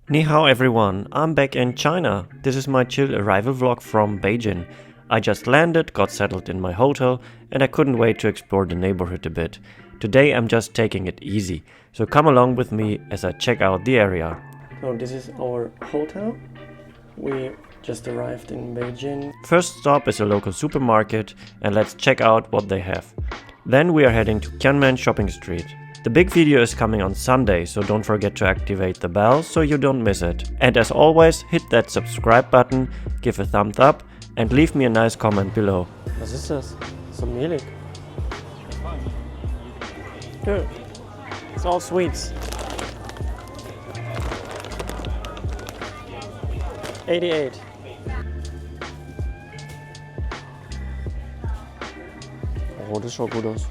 Ni hao everyone, I'm back in China. This is my chill arrival vlog from Beijing. I just landed, got settled in my hotel, and I couldn't wait to explore the neighborhood a bit. Today I'm just taking it easy, so come along with me as I check out the area. So this is our hotel. We just arrived in Beijing. First stop is a local supermarket, and let's check out what they have. Then we are heading to Qianmen Shopping Street. The big video is coming on Sunday, so don't forget to activate the bell so you don't miss it. And as always, hit that subscribe button, give a thumbs up and leave me a nice comment below. Was ist das? So mehlig. Good. It's all sweets. 88. Oh, das schaut gut aus.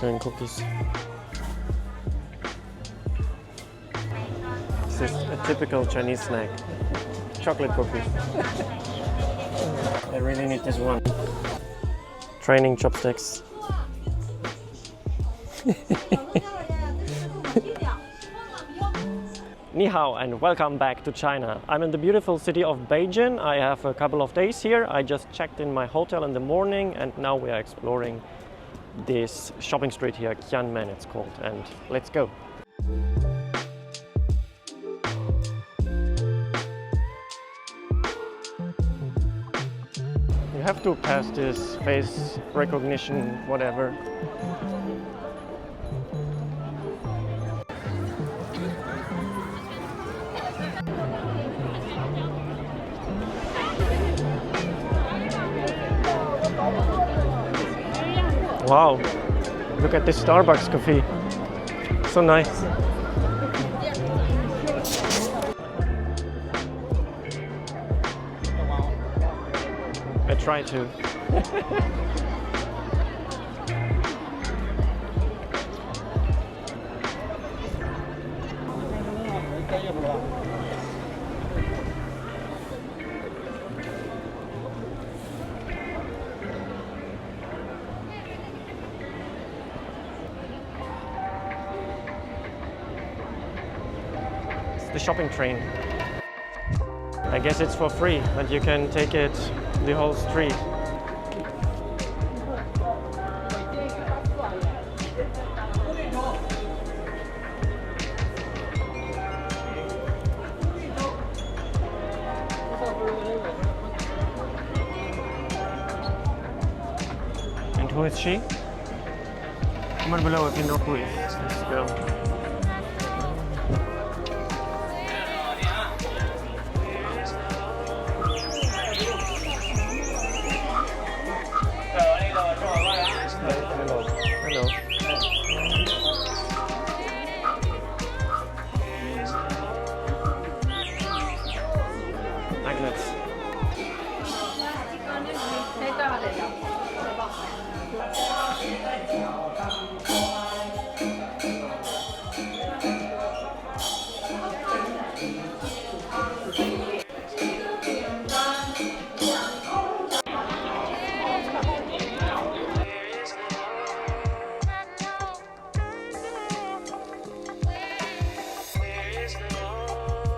Kleinen Cookies. This is a typical Chinese snack. Chocolate cookies. I really need this one. Training chopsticks. Ni hao and welcome back to China. I'm in the beautiful city of Beijing. I have a couple of days here. I just checked in my hotel in the morning and now we are exploring this shopping street here, Qianmen it's called, and let's go. You have to pass this face recognition, whatever. Wow, look at this Starbucks coffee. So nice. I try to. The shopping train. I guess it's for free, but you can take it the whole street. And who is she? Comment below if you know who is this girl. Magnets.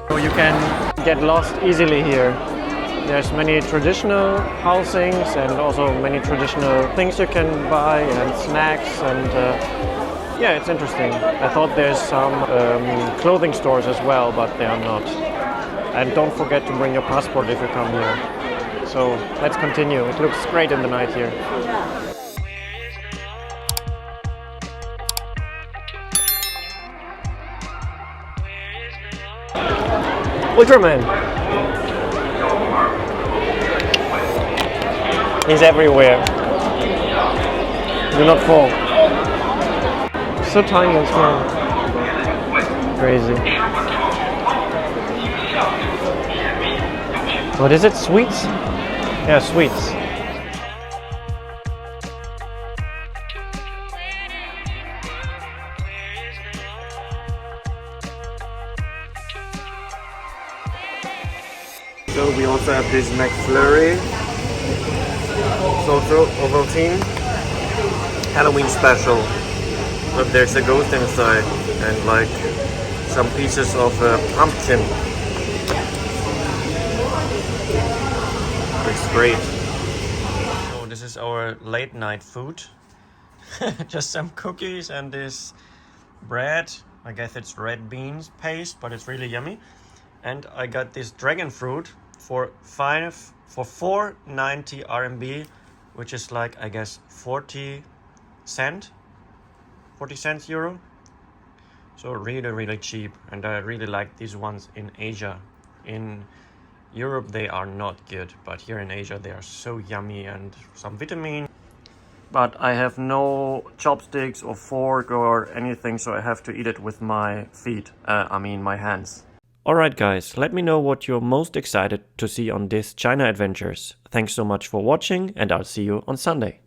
So you can get lost easily here. There's many traditional housings and also many traditional things you can buy and snacks and yeah, it's interesting. I thought there's some clothing stores as well, but they are not. And don't forget to bring your passport if you come here. So let's continue. It looks great in the night here. Ultraman! He's everywhere. Do not fall. So tiny and small. Crazy. What is it? Sweets? Yeah, sweets. So we also have this McFlurry. It's also Ovaltine. Halloween special. But there's a ghost inside and like some pieces of pumpkin. It's great. So this is our late night food. Just some cookies and this bread. I guess it's red beans paste, but it's really yummy. And I got this dragon fruit for 4.90 RMB, which is like, I guess, 40 cents euro. So really cheap, and I really like these ones in Asia. In Europe they are not good, but here in Asia they are so yummy and some vitamin. But I have no chopsticks or fork or anything, so I have to eat it with my feet, my hands. Alright guys, let me know what you're most excited to see on this China adventures. Thanks so much for watching, and I'll see you on Sunday.